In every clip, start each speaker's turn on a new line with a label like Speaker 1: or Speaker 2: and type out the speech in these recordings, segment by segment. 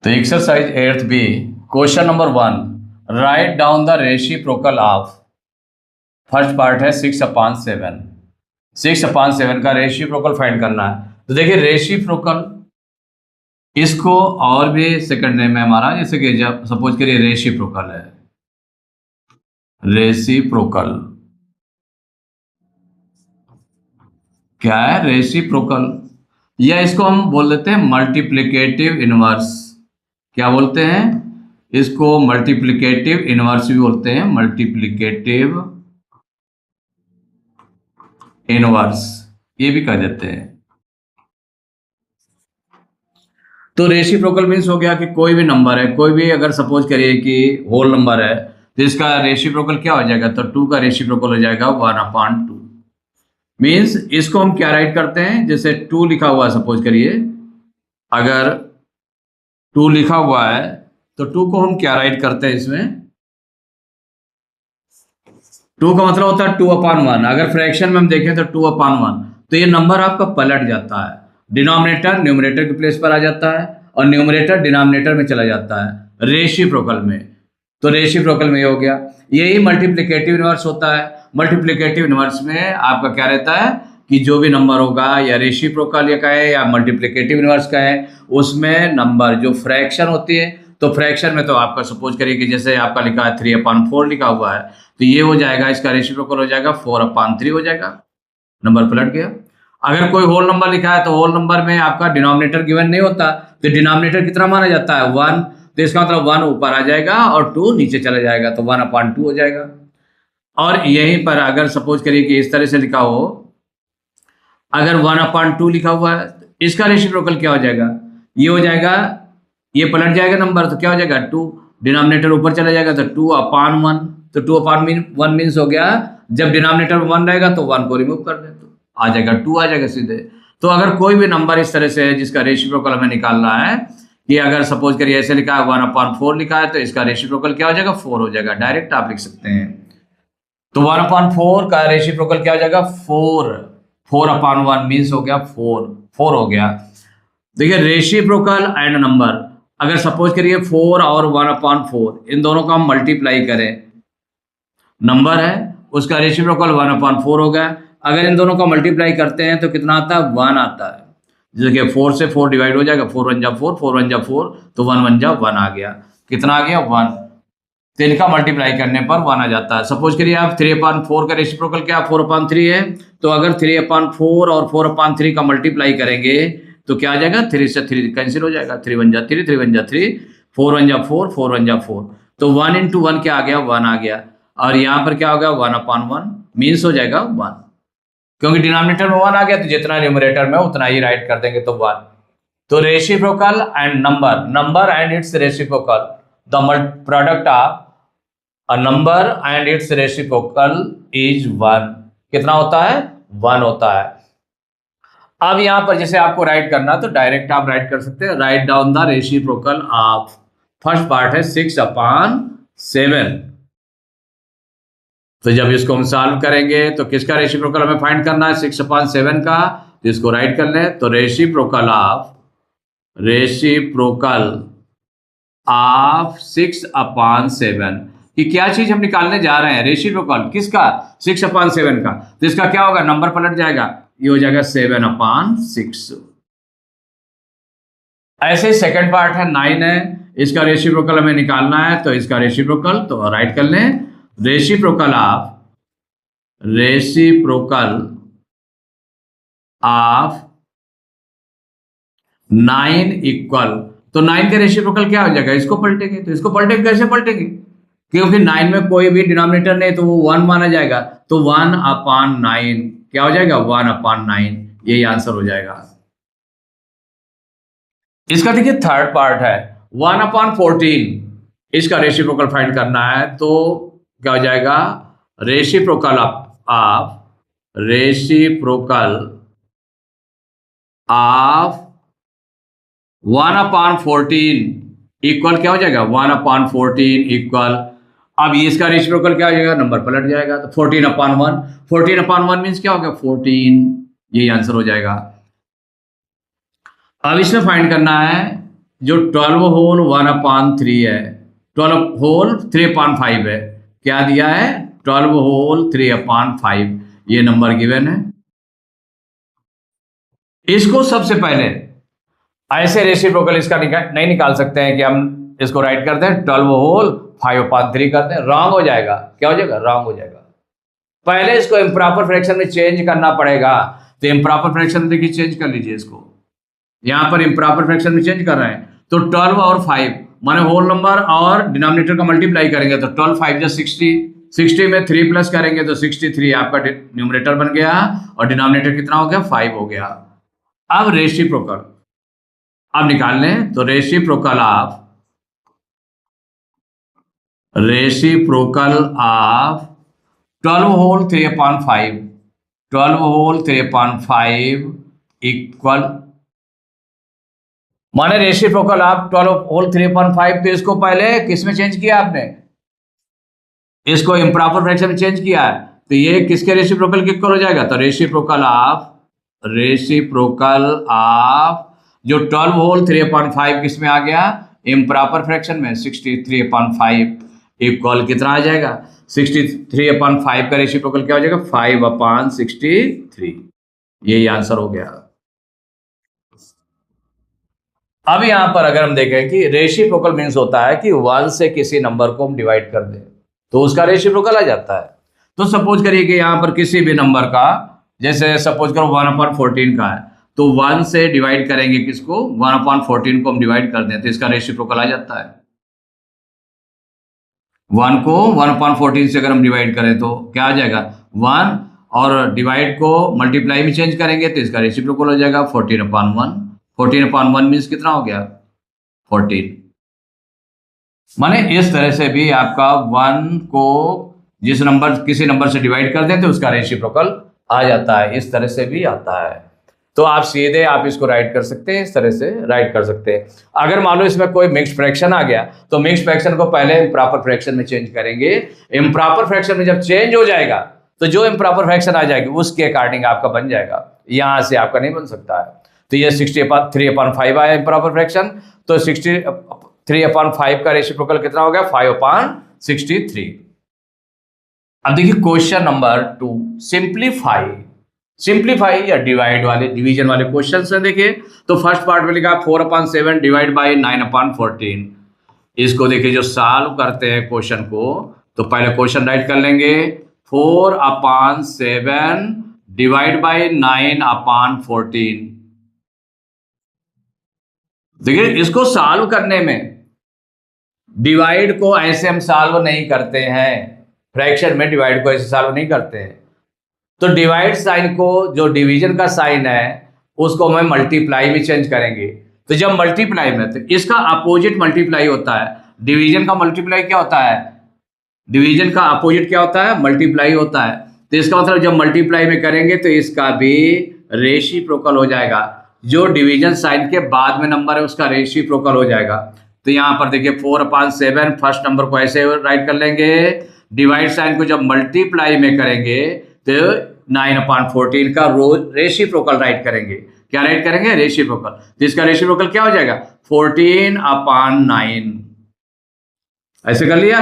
Speaker 1: तो exercise 8th B question number 1 write down the reciprocal of. First part है 6/7। 6/7 का reciprocal find करना है। तो देखिए रेसिप्रोकल, इसको और भी सेकंड नेम है हमारा, जैसे कि जब सपोज करिए रेसिप्रोकल है, रेसिप्रोकल क्या है? रेसिप्रोकल, या इसको हम बोल देते हैं मल्टीप्लिकेटिव इनवर्स। क्या बोलते हैं इसको? मल्टीप्लिकेटिव इनवर्स भी बोलते हैं, मल्टीप्लिकेटिव इनवर्स ये भी कह देते हैं। तो रेसिप्रोकल मीन्स हो गया कि कोई भी नंबर है, कोई भी अगर सपोज करिए कि होल नंबर है तो इसका रेसिप्रोकल क्या हो जाएगा? तो 2 का रेसिप्रोकल हो जाएगा 1/2। मीन्स इसको हम क्या राइट करते हैं? जैसे 2 लिखा हुआ है, सपोज करिए अगर 2 लिखा हुआ है तो 2 को हम क्या राइट करते हैं? इसमें 2 का मतलब होता है 2/1। अगर फ्रैक्शन में हम देखें तो 2/1, तो ये नंबर आपका पलट जाता है। डिनोमिनेटर न्यूमरेटर के प्लेस पर आ जाता है और न्यूमरेटर डिनोमिनेटर में चला जाता है रेसिप्रोकल में। तो रेसिप्रोकल में ये हो गया। यही मल्टीप्लिकेटिव इनवर्स होता है। मल्टीप्लिकेटिव इनवर्स में आपका क्या रहता है कि जो भी नंबर होगा, या रेसिप्रोकल या कहे या मल्टीप्लिकेटिव इनवर्स कहे, उसमें नंबर जो फ्रैक्शन होती है, तो फ्रैक्शन में तो आपका सपोज करिए कि जैसे आपका लिखा है 3/4 लिखा हुआ है, तो ये हो जाएगा, इसका रेसिप्रोकल हो जाएगा 4/3 हो जाएगा, नंबर पलट गया। अगर कोई होल नंबर लिखा है तो होल नंबर में आपका डिनोमिनेटर गिवन नहीं होता, तो डिनोमिनेटर कितना माना जाता है? 1। तो इसका मतलब 1 ऊपर आ जाएगा और 2 नीचे चला जाएगा, तो 1/2 हो जाएगा। और यहीं पर अगर सपोज करिए कि इस तरह से लिखा हो, अगर 1/2 लिखा हुआ है, इसका रेसिप्रोकल क्या हो जाएगा? ये हो जाएगा, ये पलट जाएगा नंबर, तो क्या हो जाएगा? 2। डिनोमिनेटर ऊपर चला जाएगा तो 2/1। तो 2/1 मीन्स हो गया, जब डिनोमिनेटर में 1 रहेगा तो 1 को रिमूव कर दे तो आ जाएगा 2 आ जाएगा सीधे। तो अगर कोई भी नंबर इस तरह से है जिसका रेसिप्रोकल हमें निकालना है, कि अगर सपोज करिए ऐसे लिखा है 1/4 लिखा है, तो इसका रेसिप्रोकल क्या हो जाएगा? 4 हो जाएगा। डायरेक्ट आप लिख सकते हैं। तो 1/4 का रेसिप्रोकल क्या हो जाएगा? 4। 4/1 मीन्स हो गया 4 हो गया। देखिए रेसिप्रोकल एंड नंबर, अगर सपोज करिए 4 और 1/4 इन दोनों का हम मल्टीप्लाई करें, नंबर है उसका रेसिप्रोकल 1/4 हो गया। अगर इन दोनों का मल्टीप्लाई करते हैं तो कितना आता है? 1 आता है। जैसे कि 4 से 4 डिवाइड हो जाएगा, 4 1 जा 4, 4 1 जा 4, तो 1 1 जा 1 आ गया। कितना आ गया? 1। तो इनका मल्टीप्लाई करने पर 1 आ जाता है। सपोज करिए आप 3/4 का रेसिप्रोकल क्या 4/3 है, तो अगर 3/4 और 4/3 का मल्टीप्लाई करेंगे तो क्या आ जाएगा? 3 से 3 कैंसिल हो जाएगा, 3 1 जा 3, 3 1 जा 3, 4 1 जा 4, 4 1 जा 4, तो 1 into 1 क्या आ गया? 1 आ गया। और यहाँ पर क्या होगा? 1/1 मीन्स हो जाएगा 1, क्योंकि डिनोमिनेटर में 1 आ गया तो जितना न्यूमरेटर में उतना ही राइट कर देंगे, तो 1। तो reciprocal and number, number and it's reciprocal, the product of a number and it's reciprocal is 1। कितना होता है? 1 होता है। अब यहां पर जैसे आपको राइट करना, तो डायरेक्ट आप राइट कर सकते हैं, right down the reciprocal of. First part है 6/7। तो जब इसको हम सॉल्व करेंगे तो किसका रेसिप्रोकल हमें फाइंड करना है? 6/7 का। तो इसको राइट कर लें, तो रेसिप्रोकल ऑफ 6/7 कि क्या चीज हम निकालने जा रहे हैं? रेसिप्रोकल किसका? 6/7 का। तो इसका क्या होगा? नंबर पलट जाएगा, ये हो जाएगा 7/6। ऐसे सेकंड पार्ट है 9 है, इसका रेसिप्रोकल हमें निकालना है, तो इसका रेसिप्रोकल तो राइट कर लें, रेसिप्रोकल ऑफ 9 इक्वल, तो 9 का रेसिप्रोकल क्या हो जाएगा? इसको पलटेंगे, तो इसको पलटेंगे, कैसे पलटेंगे? क्योंकि 9 में कोई भी डिनोमिनेटर नहीं, तो वो 1 माना जाएगा, तो 1/9 क्या हो जाएगा? 1/9, यही आंसर हो जाएगा। इसका देखिए थर्ड पार्ट है 1/14, इसका रेसिप्रोकल फाइंड करना है, तो क्या हो जाएगा? रेसिप्रोकल ऑफ 1/14 इक्वल क्या हो जाएगा? 1/14 इक्वल, अब ये इसका रेसिप्रोकल क्या हो जाएगा? नंबर पलट जाएगा, तो 14/1। 14/1 मीन्स क्या हो गया? 14, यही आंसर हो जाएगा। अब इसमें फाइंड करना है जो 12 होल 1/3 है, 12 होल 3/5 है, क्या दिया है 12 होल 3/5, ये नंबर गिवन है। इसको सबसे पहले ऐसे रेसिप्रोकल इसका नहीं निकाल सकते हैं कि हम इसको राइट कर दें 12 होल 5/3 कर दें, रॉन्ग हो जाएगा। क्या हो जाएगा? रॉन्ग हो जाएगा। पहले इसको इम्प्रॉपर फ्रैक्शन में चेंज करना पड़ेगा। तो इम्प्रॉपर फ्रैक्शन में देखिए चेंज कर लीजिए इसको, यहां पर इम्प्रॉपर फ्रैक्शन में चेंज कर रहे हैं तो 12 और 5 माने होल नंबर और डिनोमिनेटर का मल्टीप्लाई करेंगे तो 12 5 जा 60, 60 में 3 प्लस करेंगे तो 63 आपका न्यूमरेटर बन गया और डिनोमिनेटर कितना हो गया 5 हो गया। अब रेसिप्रोकल अब निकाल लें तो reciprocal of 12 whole 3/5, 12 whole 3/5 equal माने रेसिप्रोकल ऑफ 12 होल 3/5, तो इसको पहले किस में चेंज किया आपने? इसको इम्प्रॉपर फ्रैक्शन में चेंज किया है तो ये किसके रेसिप्रोकल के इक्वल हो जाएगा? तो रेसिप्रोकल ऑफ जो 12 होल 3/5 किस में आ गया? इम्प्रॉपर फ्रैक्शन में 63/5 इक्वल कितना आ जाएगा? 63/5 का रेसिप्रोकल क्या हो जाएगा? 5/63। यही आंसर हो गया। अब यहां पर अगर हम देखें कि रेसिप्रोकल मीन्स होता है कि 1 से किसी नंबर को हम डिवाइड कर दें तो उसका रेसिप्रोकल आ जाता है। तो सपोज करिए कि यहां पर किसी भी नंबर का, जैसे सपोज करो 1/14 का है तो 1 से डिवाइड करेंगे किसको? 1/14 को हम डिवाइड कर दें तो इसका रेसिप्रोकल आ जाता है। 1 को 1/14 से अगर हम डिवाइड करें तो क्या आ जाएगा? 1 और डिवाइड को मल्टीप्लाई में चेंज करेंगे तो इसका रेसिप्रोकल हो जाएगा 14/1। 14/1 मीन्स कितना हो गया? 14। माने इस तरह से भी आपका 1 को जिस नंबर किसी नंबर से डिवाइड कर दें तो उसका रेसिप्रोकल आ जाता है। इस तरह से भी आता है। तो आप सीधे आप इसको राइट कर सकते हैं, इस तरह से राइट कर सकते हैं। अगर मान लो इसमें कोई मिक्स्ड फ्रैक्शन आ गया तो मिक्स्ड फ्रैक्शन को पहले इम्प्रॉपर फ्रैक्शन में चेंज करेंगे। इम्प्रॉपर फ्रैक्शन में जब चेंज हो जाएगा तो जो इम्प्रॉपर फ्रैक्शन आ जाएगी उसके अकॉर्डिंग आपका बन जाएगा, यहां से आपका नहीं बन सकता है। तो ये 63/5 आया इम्प्रॉपर फ्रैक्शन, तो 63/5 का रेसिप्रोकल कितना हो गया? 5/63। अब देखिए क्वेश्चन नंबर 2, सिंप्लीफाई या डिवाइड वाले, डिवीजन वाले क्वेश्चन से देखिए। तो फर्स्ट पार्ट में लिखा 4/7 डिवाइड बाई 9/14। इसको देखिए जो सॉल्व करते हैं क्वेश्चन को तो पहले क्वेश्चन राइट कर लेंगे 4/7 डिवाइड बाई 9/14। देखिए इसको सॉल्व करने में डिवाइड को ऐसे हम सॉल्व नहीं करते हैं, फ्रैक्शन में डिवाइड को ऐसे सॉल्व नहीं करते हैं। तो डिवाइड साइन को, जो डिवीजन का साइन है उसको हम मल्टीप्लाई में चेंज करेंगे। तो जब मल्टीप्लाई में, तो इसका अपोजिट मल्टीप्लाई होता है। डिवीजन का मल्टीप्लाई क्या होता है? डिवीजन का अपोजिट क्या होता है? मल्टीप्लाई होता है। तो इसका मतलब जब मल्टीप्लाई में करेंगे तो इसका भी रेसिप्रोकल हो जाएगा। जो डिवीजन साइन के बाद में नंबर है उसका रेसिप्रोकल हो जाएगा। तो यहाँ पर देखिए 4/7 फर्स्ट नंबर को ऐसे राइट कर लेंगे, डिवाइड साइन को जब मल्टीप्लाई में करेंगे तो 9/14 का रेसिप्रोकल राइट करेंगे। क्या राइट करेंगे? रेसिप्रोकल। तो इसका रेसिप्रोकल क्या हो जाएगा? 14/9। ऐसे कर लिया।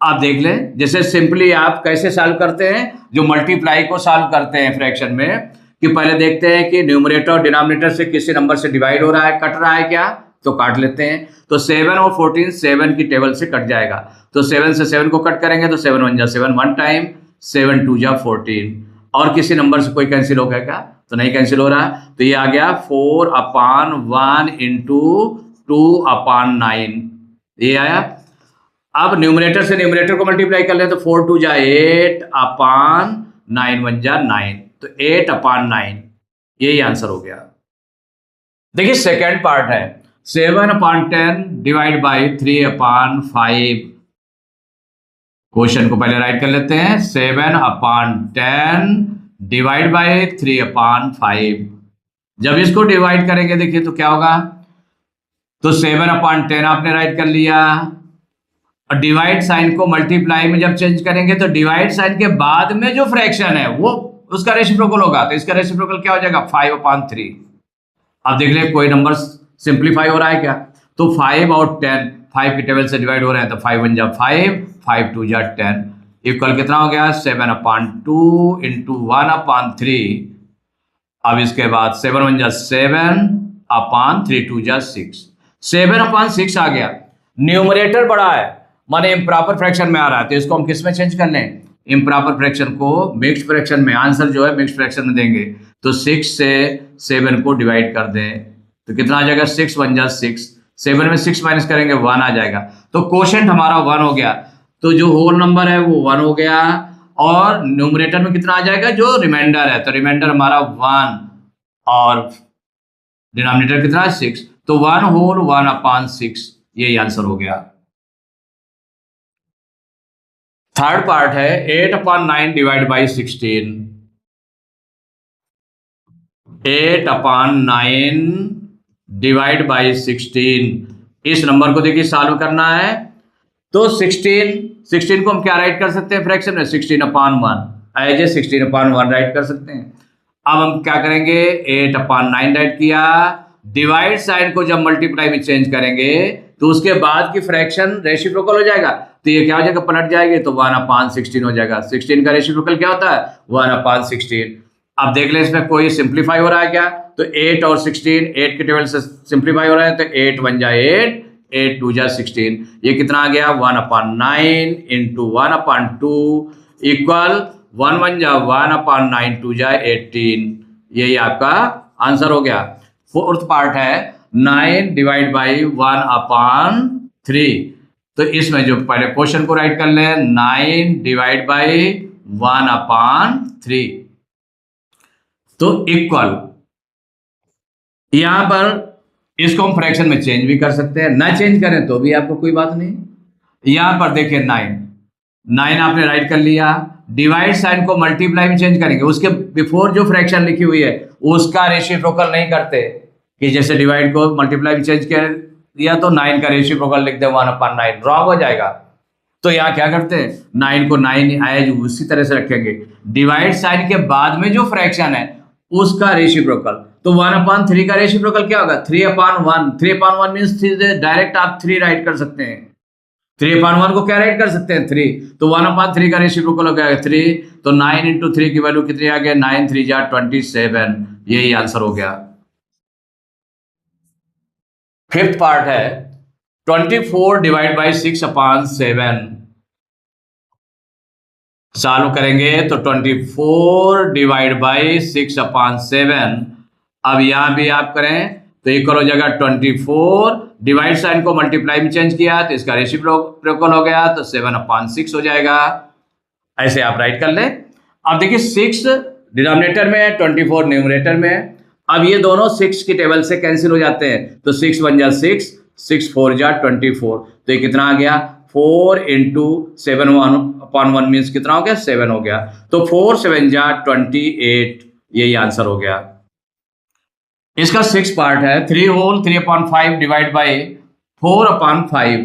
Speaker 1: आप देख लें जैसे सिंपली आप कैसे सॉल्व करते हैं, जो मल्टीप्लाई को सॉल्व करते हैं फ्रैक्शन में, कि पहले देखते हैं कि न्यूमरेटर और डिनोमिनेटर से किसी नंबर से डिवाइड हो रहा है, कट रहा है क्या, तो काट लेते हैं। तो 7 और 14 7 की टेबल से कट जाएगा। तो 7 से 7 को कट करेंगे तो 7 1 जा 7 1 टाइम, 7 2 जा 14। और किसी नंबर से कोई कैंसिल हो गया क्या? तो नहीं कैंसिल हो रहा है। तो ये आ गया 4/1 इंटू 2/9, ये आया। अब न्यूमरेटर से न्यूमरेटर को मल्टीप्लाई कर ले तो 4 2 जा 8/9 1 जा 9, तो 8/9, यही आंसर हो गया। देखिए सेकेंड पार्ट है 7/10 डिवाइड बाई 3/5। क्वेश्चन को पहले राइट कर लेते हैं 7/10 डिवाइड बाई 3/5। जब इसको डिवाइड करेंगे देखिए तो क्या होगा? तो 7/10 आपने राइट कर लिया और डिवाइड साइन को मल्टीप्लाई में जब चेंज करेंगे तो डिवाइड साइन के बाद में जो फ्रैक्शन है वो उसका रेसिप्रोकल होगा। तो इसका रेसिप्रोकल क्या हो जाएगा? 5/3। अब देख ले कोई नंबर सिंप्लीफाई हो रहा है क्या? तो 5 और 10 5 के टेबल से डिवाइड हो रहे हैं, तो 5 1 जा 5, 5 2 जा 10, इक्वल कितना हो गया 7/2 इंटू 1/3। अब इसके बाद 7 1 जा 7/3, 2 जा 6, 7/6 आ गया। न्यूमरेटर बड़ा है, माने इम्प्रॉपर फ्रैक्शन में आ रहा है, तो इसको हम किस में चेंज कर लें? इम्प्रॉपर फ्रैक्शन को मिक्स्ड फ्रैक्शन में, आंसर जो है मिक्स्ड फ्रैक्शन में देंगे। तो 6 से 7 को डिवाइड कर दें, तो कितना आ जाएगा 6 1 जा 6, 7 में 6 माइनस करेंगे 1 आ जाएगा। तो कोशेंट हमारा 1 हो गया, तो जो होल नंबर है वो 1 हो गया। और न्यूमरेटर में कितना आ जाएगा? जो रिमाइंडर है, तो रिमाइंडर हमारा 1 और डिनोमिनेटर कितना है 6, तो 1 होल 1/6, यही आंसर हो गया। थर्ड पार्ट है 8/9 डिवाइड बाई 16। 8/9 डिवाइड बाई 16, इस नंबर को देखिए सॉल्व करना है। तो 16 को हम क्या राइट कर सकते हैं फ्रैक्शन में? 16/1 एज ए 16/1 राइट कर सकते हैं। अब हम क्या करेंगे? 8/9 राइट किया, डिवाइड साइन को जब मल्टीप्लाई में चेंज करेंगे तो उसके बाद की फ्रैक्शन रेसिप्रोकल हो जाएगा, तो ये क्या हो जाएगा? पलट जाएगी, तो 1/16 हो जाएगा। 16 का रेसिप्रोकल क्या होता है? 1/16। अब देख ले इसमें कोई सिंप्लीफाई हो रहा है क्या? तो 8 और 16, 8 के टेबल से सिंप्लीफाई हो रहा है, तो 8 1 जा 8, 8 2 जा 16, ये कितना आ गया? 1/9 इंटू 1/2 इक्वल 1 1 जा 1/9, 2 जा 18, यही आपका आंसर हो गया। फोर्थ पार्ट है 9 डिवाइड बाई 1/3। तो इसमें जो पहले क्वेश्चन को राइट कर लें, 9 डिवाइड बाई 1/3, तो इक्वल, यहां पर इसको हम फ्रैक्शन में चेंज भी कर सकते हैं, ना चेंज करें तो भी आपको कोई बात नहीं। यहां पर देखिए 9 आपने राइट कर लिया, डिवाइड साइन को मल्टीप्लाई में चेंज करेंगे, उसके बिफोर जो फ्रैक्शन लिखी हुई है उसका रेसिप्रोकल नहीं करते, कि जैसे डिवाइड को मल्टीप्लाई में चेंज कर दिया तो 9 का रेसिप्रोकल लिख दे 1/9, रॉन्ग हो जाएगा। तो यहाँ क्या करते हैं? 9 को 9 एज उसी तरह से रखेंगे, डिवाइड साइन के बाद में जो फ्रैक्शन है उसका रेसिप्रोकल, तो 1/3 का रेसिप्रोकल क्या होगा? 3/1। 3/1 मीन्स डायरेक्ट आप 3 राइट कर सकते हैं। 3/1 को क्या राइट कर सकते हैं? 3, तो 1/3 का रेसिप्रोकल हो गया 3, तो 9 इंटू 3 की वैल्यू कितनी आ गया? 9 3 जा 27, यही आंसर हो गया। फिफ्थ पार्ट है 24 डिवाइड बाई 6/7। चालू करेंगे तो 24 डिवाइड बाई 6/7। अब यहां भी आप करें तो इक्वल हो जाएगा 24, डिवाइड साइन को मल्टीप्लाई में चेंज किया तो इसका रेसिप्रोकल हो गया, तो 7/6 हो जाएगा। ऐसे आप राइट कर लें। अब देखिए 6 डिनोमिनेटर में है, 24 न्यूमरेटर में है। अब ये दोनों 6 की टेबल से कैंसिल हो जाते हैं, तो 6 1 जा 6, 6 4 जा 24, तो ये कितना आ गया? 4 इंटू 7/1 मीन्स कितना हो गया? 7 हो गया, तो 4 7 जा 28, यही आंसर हो गया। इसका 6 पार्ट है 3 होल 3/5 डिवाइड बाई 4/5।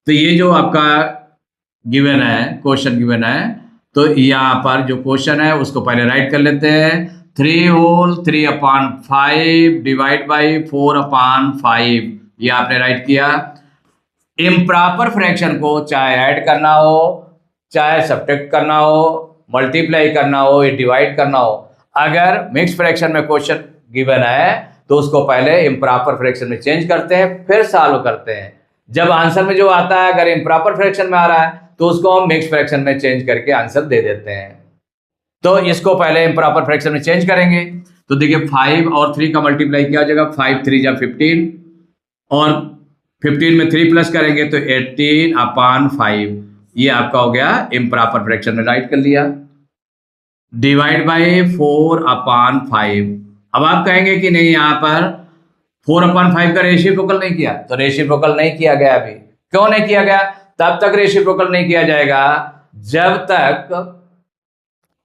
Speaker 1: तो ये जो आपका गिवन है, क्वेश्चन गिवन है, तो यहाँ पर जो क्वेश्चन है उसको पहले राइट कर लेते हैं। 3 होल 3/5 डिवाइड बाई 4/5, ये आपने राइट किया। इम्प्रॉपर फ्रैक्शन को चाहे ऐड करना हो, चाहे सब्ट्रैक्ट करना हो, मल्टीप्लाई करना हो, डिवाइड करना हो, अगर मिक्स फ्रैक्शन में क्वेश्चन गिवन है तो उसको पहले इम्प्रॉपर फ्रैक्शन में चेंज करते हैं, फिर सॉल्व करते हैं। जब आंसर में जो आता है अगर इम्प्रॉपर फ्रैक्शन में आ रहा है तो उसको हम मिक्स फ्रैक्शन में चेंज करके आंसर दे देते हैं। तो इसको पहले इम्प्रॉपर फ्रैक्शन में चेंज करेंगे, तो देखिए 5 और 3 का मल्टीप्लाई क्या हो जाएगा? 5 3 जा 15, और 15 में 3 प्लस करेंगे तो 18/5, ये आपका हो गया इम्प्रॉपर फ्रैक्शन में राइट कर लिया। Divide by 4/5। अब आप कहेंगे कि नहीं यहाँ पर 4/5 का रेसिप्रोकल नहीं किया, तो रेसिप्रोकल नहीं किया गया। अभी क्यों नहीं किया गया? तब तक रेसिप्रोकल नहीं किया जाएगा जब तक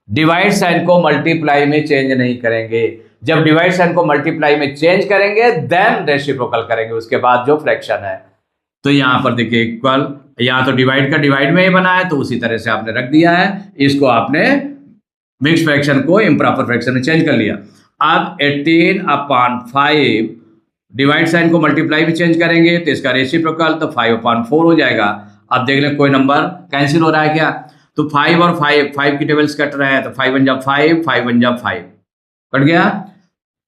Speaker 1: डिवाइड साइन को मल्टीप्लाई में चेंज नहीं करेंगे। जब डिवाइड साइन को मल्टीप्लाई में चेंज करेंगे देन रेसिप्रोकल करेंगे, उसके बाद जो फ्रैक्शन है। तो यहां पर देखिए इक्वल, यहां तो डिवाइड का डिवाइड में ही बना है तो उसी तरह से आपने रख दिया है, इसको आपने मिक्स फ्रैक्शन को इम्प्रॉपर फ्रैक्शन में चेंज कर लिया। अब 18/5 डिवाइड साइन को मल्टीप्लाई भी चेंज करेंगे तो इसका रेसिप्रोकल, तो 5/4 हो जाएगा। अब देख लें कोई नंबर कैंसिल हो रहा है क्या, तो 5 और 5 की टेबल्स कट रहे हैं, तो 5 1 जा 5, 5 1 जा 5 कट गया।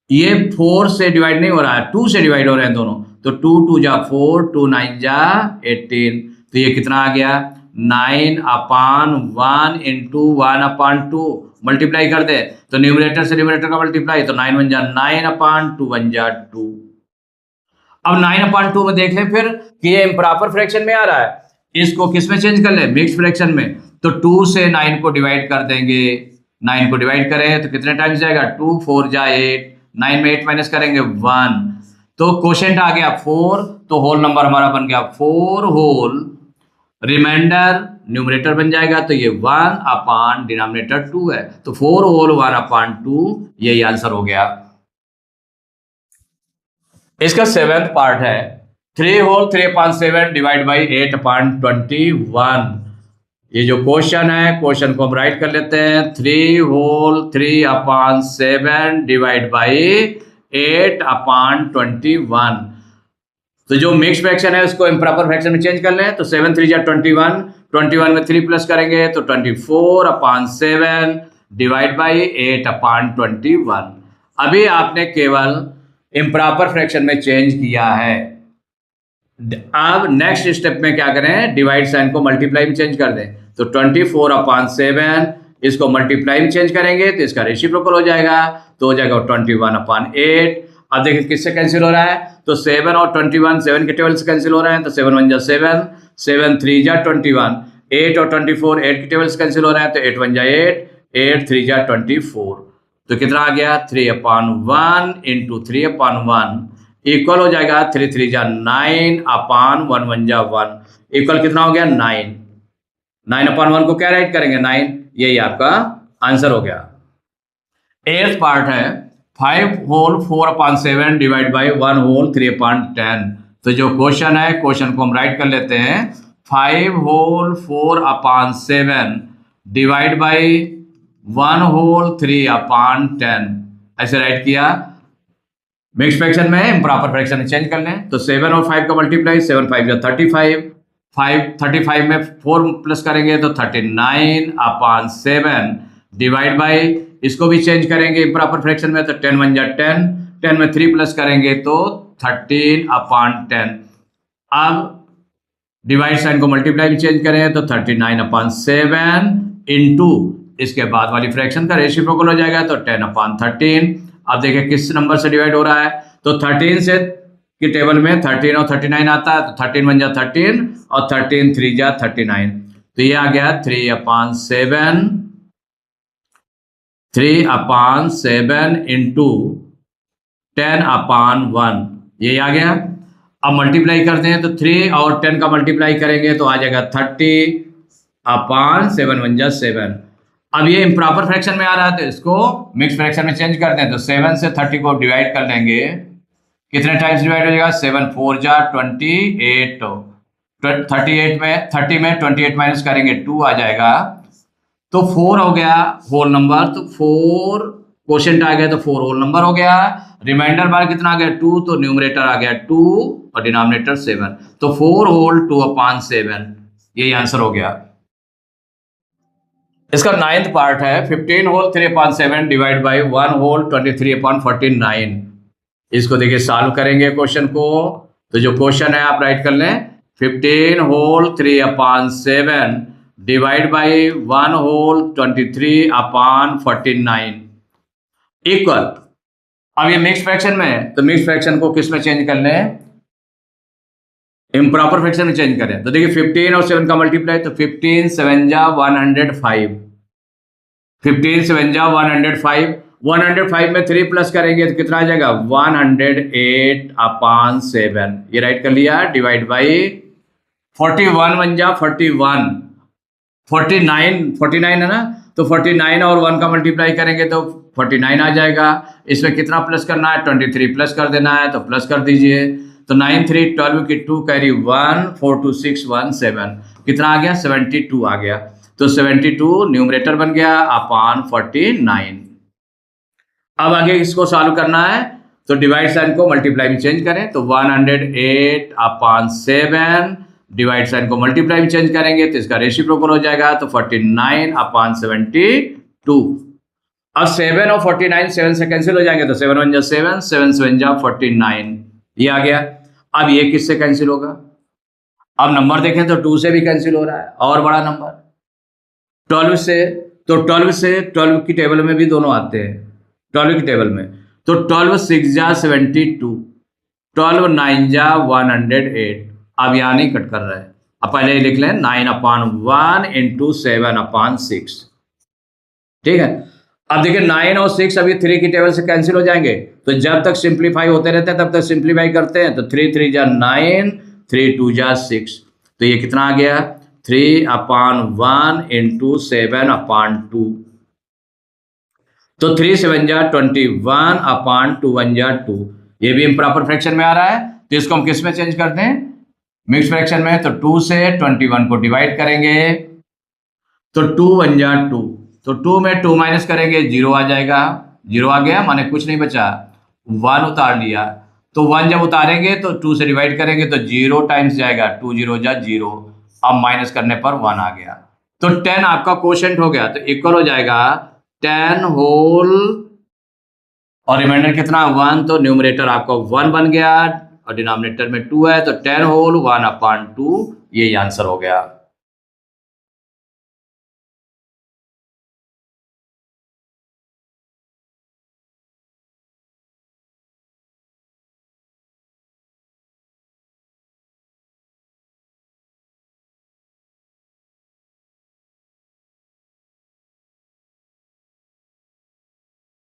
Speaker 1: ये 4 से डिवाइड नहीं हो रहा है, 2 से डिवाइड हो रहे हैं दोनों, तो 2 2 जा 4, 2 9 जा 18, तो ये कितना आ गया 9/1 इंटू 1/2 मल्टीप्लाई कर दे तो न्यूमरेटर से न्यूमरेटर का मल्टीप्लाई, तो 9 1 जा 9/2 1 जा 2। अब 9/2 में देख लें फिर कि ये इम्प्रॉपर फ्रैक्शन में आ रहा है, इसको किस में चेंज कर ले, मिक्स फ्रैक्शन में, तो 2 से 9 को डिवाइड कर देंगे, 9 को डिवाइड करें तो कितने टाइम्स जाएगा, 2 4 जा 8, 9 में 8 माइनस करेंगे 1, तो क्वोशिएंट आ गया 4, तो होल नंबर हमारा बन गया 4 होल, रिमाइंडर न्यूमरेटर बन जाएगा, तो ये 1 डिनोमिनेटर 2 है, तो 4 होल 1/2 यही आंसर हो गया। इसका 7th पार्ट है 3 होल 3/7 डिवाइड बाई 8/21। ये जो क्वेश्चन है, क्वेश्चन को हम राइट कर लेते हैं, 3 होल 3/7 डिवाइड बाई 8/21। तो जो मिक्स फ्रैक्शन है उसको इम्प्रॉपर फ्रैक्शन में चेंज कर लें, तो 7 3 जा 21, 21 में 3 प्लस करेंगे तो 24/7 डिवाइड बाई 8/21। अभी आपने केवल इम्प्रॉपर फ्रैक्शन में चेंज किया है। अब नेक्स्ट स्टेप में क्या करें, डिवाइड साइन को मल्टीप्लाई में चेंज कर दें, तो 24/7 इसको मल्टीप्लाई में चेंज करेंगे तो इसका रेसिप्रोकल हो जाएगा, तो हो जाएगा 21/8। अब देखिए किससे कैंसिल हो रहा है, तो 7 और 21 7 के टेबल से कैंसिल हो रहे हैं, तो 7 1 जा 7, 7 3 जा 21, 8 और 24 8 के टेबल से कैंसिल हो रहे हैं, तो 8 1 जा 8, 8 3 जा 24, तो कितना आ गया 3/1 इंटू 3/1 इक्वल हो जाएगा 3 3 जा 9/1 1 जा 1 इक्वल कितना हो गया 9। 9/1 को क्या राइट करेंगे 9, यही आपका आंसर हो गया। 8th पार्ट है 5 होल 4/7 डिवाइड बाई 1 होल 3/10। तो जो क्वेश्चन है, क्वेश्चन को हम राइट कर लेते हैं, 5 होल 4/7 डिवाइड बाई 1 होल 3/10 ऐसे राइट किया। मिक्स फ्रैक्शन में इम्प्रॉपर फ्रैक्शन में चेंज कर लें, तो 7 और 5 का मल्टीप्लाई, 7 5 जा 35, 35 में 4 प्लस करेंगे तो 39/7 डिवाइड बाई, इसको भी चेंज करेंगे इम्प्रॉपर फ्रैक्शन में, तो 10 1 जा 10, 10 में 3 प्लस करेंगे तो 13/10। अब डिवाइड साइन को मल्टीप्लाई भी चेंज करें तो 39/7 इंटू इसके बाद वाली फ्रैक्शन का रेसिप्रोकल हो जाएगा, तो 10/13। अब देखिए किस नंबर से डिवाइड हो रहा है, तो 13 से की टेबल में 13 और 39 आता है, तो 13 1 जा 13 और 13 3 जा 39, तो ये आ गया 3/7 इंटू 10/1 यही आ गया। अब मल्टीप्लाई करते हैं, तो 3 और 10 का मल्टीप्लाई करेंगे तो आ जाएगा 30/7 1 जा 7। अब ये इम्प्रॉपर फ्रैक्शन में आ रहा है तो इसको मिक्स फ्रैक्शन में चेंज करते हैं, तो 7 से 30 को डिवाइड कर लेंगे, कितने टाइम्स डिवाइड हो जाएगा, 7 4 जा 28, 38 में 30 में 28 माइनस करेंगे 2 आ जाएगा, तो 4 हो गया होल नंबर, तो 4 क्वोशिएंट आ गया तो 4 होल नंबर हो गया। रिमाइंडर बार कितना आ गया 2, तो न्यूमरेटर आ गया 2 और डिनोमिनेटर 7, तो 4 होल 2/7 यही आंसर हो गया। इसका 9th पार्ट है 15 होल 3/7 डिवाइड बाई 1 होल 23/49। इसको देखिए सॉल्व करेंगे क्वेश्चन को, तो जो क्वेश्चन है आप राइट कर लें, 15 whole 3/7 divide by 1 whole 23/49 equal. अब ये मिक्स फ्रैक्शन में है, तो मिक्स फ्रैक्शन को किस में चेंज कर लें, इम्प्रॉपर फ्रैक्शन में चेंज करें, तो देखिए 15 और 7 का मल्टीप्लाई, तो 15 7 जा 105, 15 7 जा 105, 105 में 3 प्लस करेंगे तो कितना आ जाएगा 108/7 ये राइट कर लिया, डिवाइड बाई 41 1 जा 41, 49 है ना, तो 49 और 1 का मल्टीप्लाई करेंगे तो 49 आ जाएगा। इसमें कितना प्लस करना है, 23 प्लस कर देना है, तो प्लस कर दीजिए, तो 9 3 12 की 2 कैरी 1 4 2 6 1 7 कितना आ गया 72 आ गया, तो 72 न्यूमरेटर बन गया 49। अब आगे इसको सॉल्व करना है, तो डिवाइड साइन को मल्टीप्लाई में चेंज करें तो 108 अपॉन 7, डिवाइड साइन को मल्टीप्लाई में चेंज करेंगे तो इसका रेसिप्रोकल हो जाएगा, तो 49 अपॉन 72। अब 7 और 49 7 से कैंसिल हो जाएंगे, तो 7 1 जा 7, 7 7 जा 49, ये आ गया। अब ये किससे कैंसिल होगा? अब नंबर देखें तो 2 से भी कैंसिल हो रहा है, और बड़ा नंबर 12 से, तो 12 से 12 की टेबल में भी दोनों आते हैं, 12 की टेबल में, तो 12 6 जा 72, 12 9 जा 108। अब यहाँ नहीं कट कर रहा है, अब पहले ही लिख लें 9 अपॉन 1 इंटू 7 अपॉन 6, ठीक है। अब देखिए 9 और 6 अभी 3 की टेबल से कैंसिल हो जाएंगे, तो जब तक सिंप्लीफाई होते रहते हैं तब तक सिंप्लीफाई करते हैं, तो 3 3 जा 9, 3 2 जा 6, तो ये कितना आ गया 3 अपॉन 1 इंटू 7 अपॉन 2, तो 3 7 जा 21 अपॉन 2 1 जा 2, ये भी इम्प्रॉपर फ्रैक्शन में आ रहा है, तो इसको हम किस में चेंज करते हैं? मिक्स फ्रैक्शन में। तो 2 से 21 को डिवाइड करेंगे तो 2 1 जा 2, तो 2 में 2 माइनस करेंगे 0 आ जाएगा, 0 आ गया माने कुछ नहीं बचा, 1 उतार लिया, तो 1 जब उतारेंगे तो 2 से डिवाइड करेंगे तो 0 टाइम्स जाएगा, 2 0 जा 0, अब माइनस करने पर 1 आ गया, तो 10 आपका कोशेंट हो गया, तो इक्वल हो जाएगा 10 होल और रिमाइंडर कितना 1, तो न्यूमरेटर आपका 1 बन गया और डिनोमिनेटर में 2 है, तो 10 होल 1 अपॉन 2, ये आंसर हो गया।